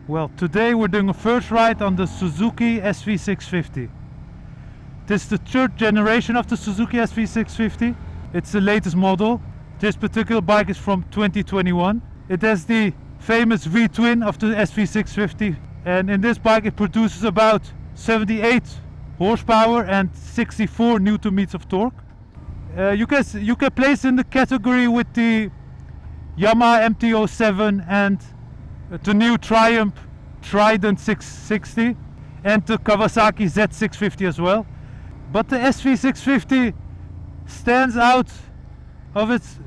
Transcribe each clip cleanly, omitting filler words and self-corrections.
Well, today we're doing a first ride on the Suzuki SV650. This is the third generation of the Suzuki SV650. It's the latest model. This particular bike is from 2021. It has the famous V-twin of the SV650, and in this bike it produces about 78 horsepower and 64 Newton meters of torque. You can place in the category with the Yamaha MT-07 and the new Triumph Trident 660 and the Kawasaki Z650 as well. But the SV650 stands out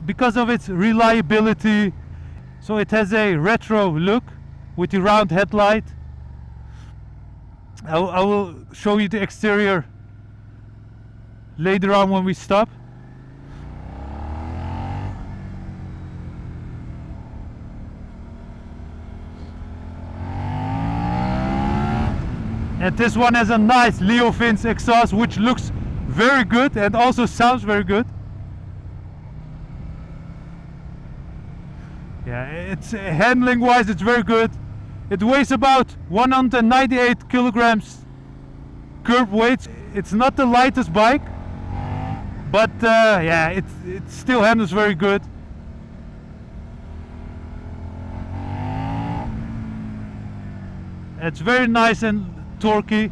because of its reliability. So it has a retro look with the round headlight. I will show you the exterior later on when we stop. And this one has a nice Leo Fins exhaust, which looks very good and also sounds very good. Yeah, it's handling wise, it's very good. It weighs about 198 kilograms curb weight. It's not the lightest bike, but yeah, it still handles very good. It's very nice and torquey.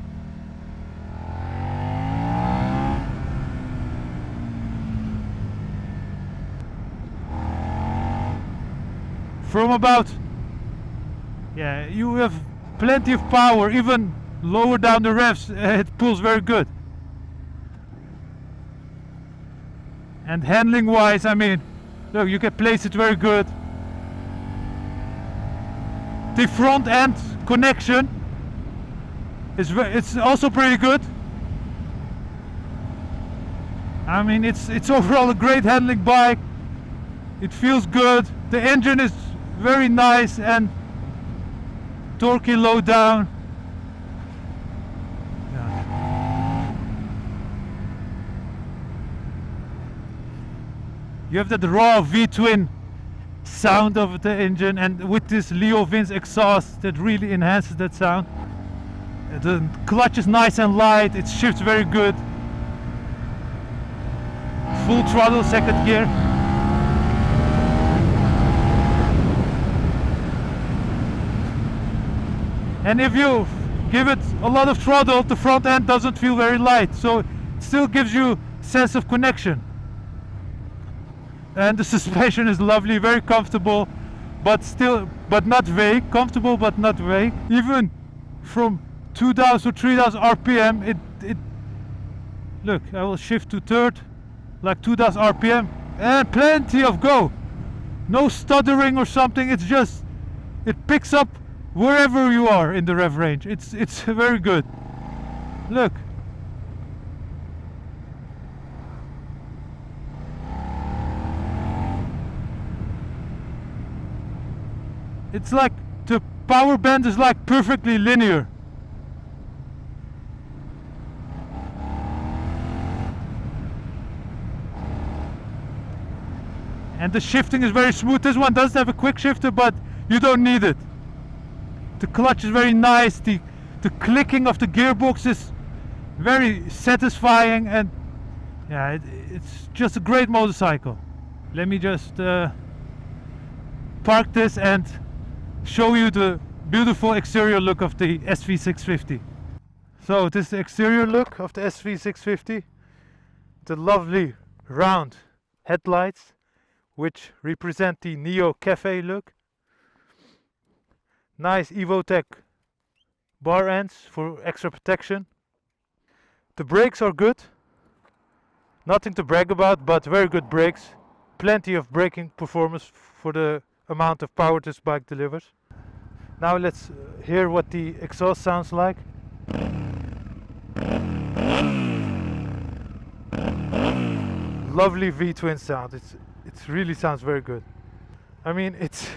From about, yeah, you have plenty of power, even lower down the revs, it pulls very good. And handling wise, I mean, look, you can place it very good. The front end connection it's also pretty good. I mean, it's overall a great handling bike. It feels good. The engine is very nice and torquey low down. Yeah. You have that raw V-twin sound of the engine, and with this Leo Fins exhaust that really enhances that sound. The clutch is nice and light, it shifts very good. Full throttle, second gear. And if you give it a lot of throttle, the front end doesn't feel very light, so it still gives you a sense of connection. And the suspension is lovely, very comfortable, but not vague. Comfortable but not vague. Even from 2,000 or 3,000 RPM, it look, I will shift to third, like 2,000 RPM, and plenty of go. No stuttering or something. It's just, it picks up wherever you are in the rev range. It's very good. Look. It's like the power band is like perfectly linear. And the shifting is very smooth. This one doesn't have a quick shifter, but you don't need it. The clutch is very nice. The clicking of the gearbox is very satisfying, and yeah, it's just a great motorcycle. Let me just park this and show you the beautiful exterior look of the SV650. So this is the exterior look of the SV650. The lovely round headlights, which represent the Neo Cafe look. Nice Evotech bar ends for extra protection. The brakes are good. Nothing to brag about, but very good brakes. Plenty of braking performance for the amount of power this bike delivers. Now let's hear what the exhaust sounds like. Lovely V-twin sound. It really sounds very good. I mean, it's,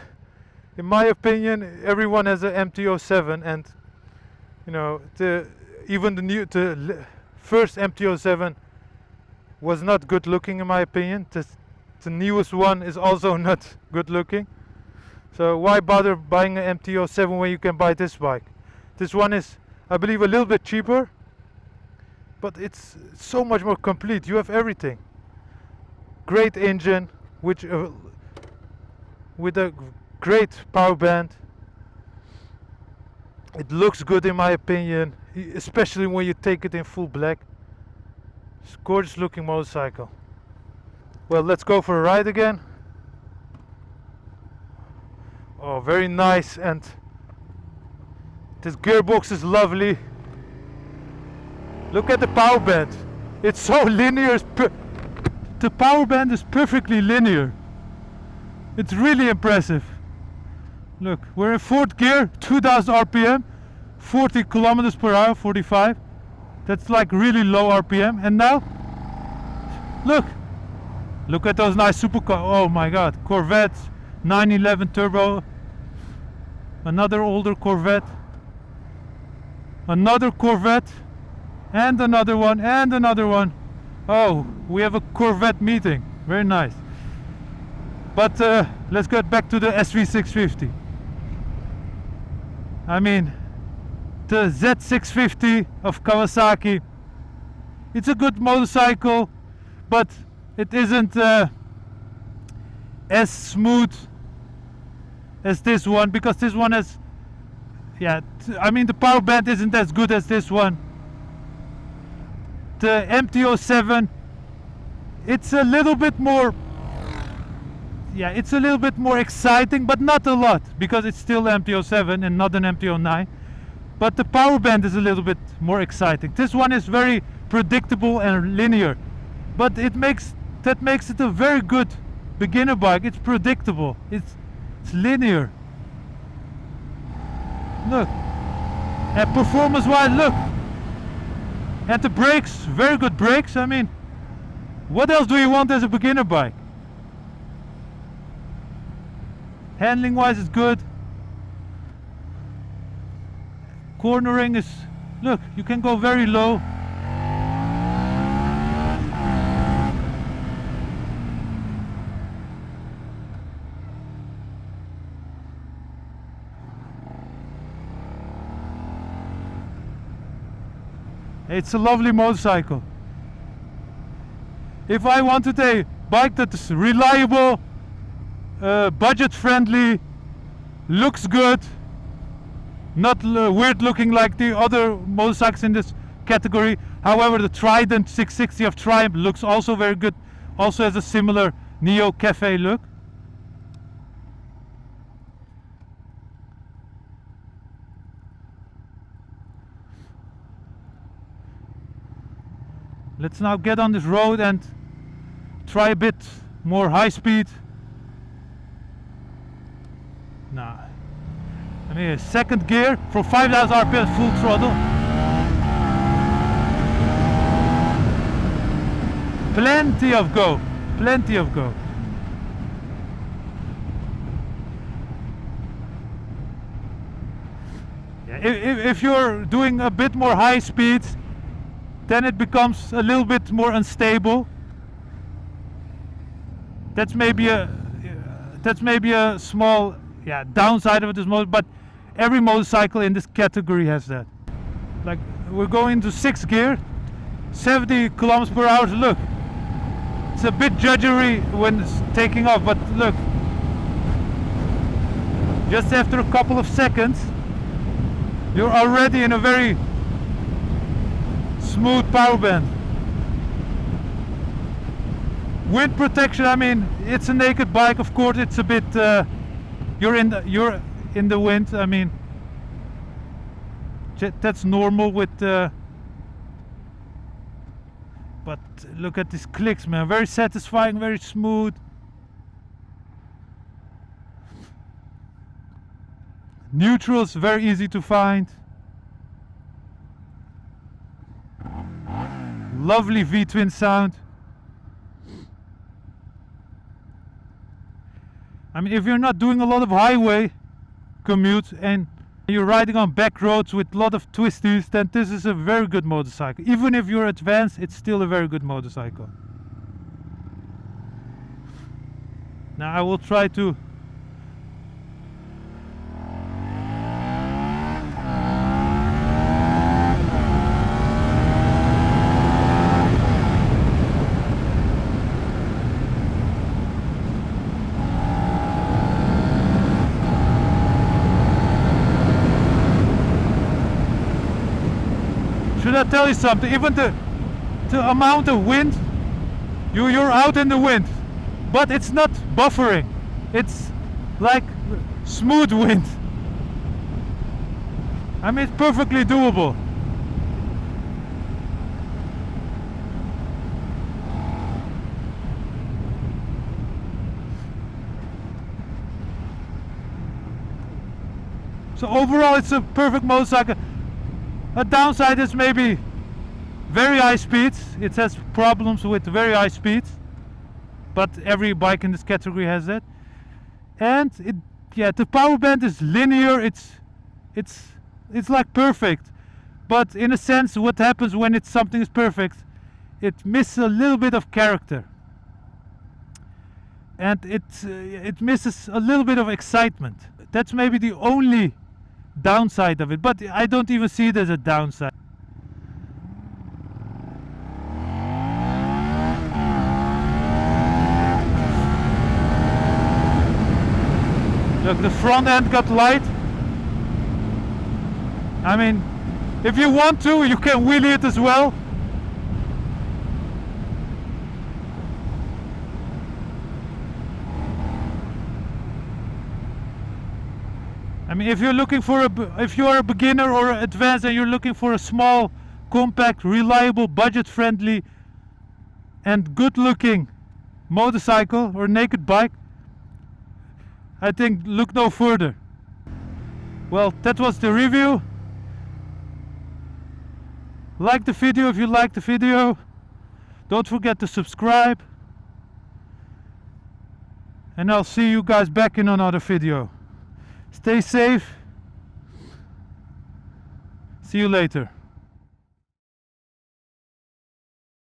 in my opinion, everyone has an MT-07, and you know, the first MT-07 was not good looking in my opinion. The newest one is also not good looking. So why bother buying an MT-07 when you can buy this bike? This one is, I believe, a little bit cheaper, but it's so much more complete. You have everything. Great engine, which with a great power band. It looks good in my opinion, especially when you take it in full black. It's a gorgeous looking motorcycle. Well, let's go for a ride again. Oh, very nice, and this gearbox is lovely. Look at the power band. It's so linear. The power band is perfectly linear. It's really impressive. Look, we're in 4th gear, 2000 RPM, 40 kilometers per hour, 45. That's like really low RPM. And now, look at those nice supercars. Oh my God, Corvettes, 911 turbo, another older Corvette, another Corvette, and another one, and another one. Oh, we have a Corvette meeting. Very nice. But let's get back to the SV650. I mean, the Z650 of Kawasaki. It's a good motorcycle, but it isn't as smooth as this one, because this one has, I mean, the power band isn't as good as this one. The MT-07, it's a little bit more, it's a little bit more exciting, but not a lot, because it's still MT-07 and not an MT-09. But the power band is a little bit more exciting. This one is very predictable and linear, but that makes it a very good beginner bike. It's predictable. It's linear. Look, and performance-wise, look. And the brakes, very good brakes. I mean, what else do you want as a beginner bike? Handling wise, it's good. Cornering is, look, you can go very low. It's a lovely motorcycle. If I wanted a bike that's reliable, budget friendly, looks good, not weird looking like the other motorcycles in this category. However, the Trident 660 of Triumph looks also very good, also has a similar Neo Cafe look. Let's now get on this road and try a bit more high speed. Now, I mean, 2nd gear for 5000 RPM, full throttle. Plenty of go, plenty of go. If you're doing a bit more high speeds, then it becomes a little bit more unstable. That's maybe a small downside of this motor, but every motorcycle in this category has that. Like, we're going to 6th gear, 70 kilometers per hour. Look, it's a bit judgery when it's taking off, but look, just after a couple of seconds, you're already in a very smooth power band. Wind protection, I mean, it's a naked bike, of course. It's a bit you're in the wind. I mean, that's normal with but look at these clicks, man. Very satisfying, very smooth. Neutrals very easy to find. Lovely V-twin sound. I mean, if you're not doing a lot of highway commute and you're riding on back roads with a lot of twisties, then this is a very good motorcycle. Even if you're advanced, it's still a very good motorcycle. Now I will try to I tell you something, even the amount of wind, you're out in the wind, but it's not buffering, it's like smooth wind. I mean, it's perfectly doable. So overall it's a perfect motorcycle. A downside is maybe very high speeds. It has problems with very high speeds, but every bike in this category has that. And the power band is linear. It's like perfect, but in a sense, what happens when something is perfect, it misses a little bit of character, and it misses a little bit of excitement. That's maybe the only downside of it, but I don't even see it as a downside. Look, the front end got light. I mean, if you want to, you can wheelie it as well. I mean, if you're looking for if you're a beginner or advanced and you're looking for a small, compact, reliable, budget-friendly, and good-looking motorcycle or naked bike, I think look no further. Well, that was the review. Like the video if you liked the video. Don't forget to subscribe. And I'll see you guys back in another video. Stay safe. See you later.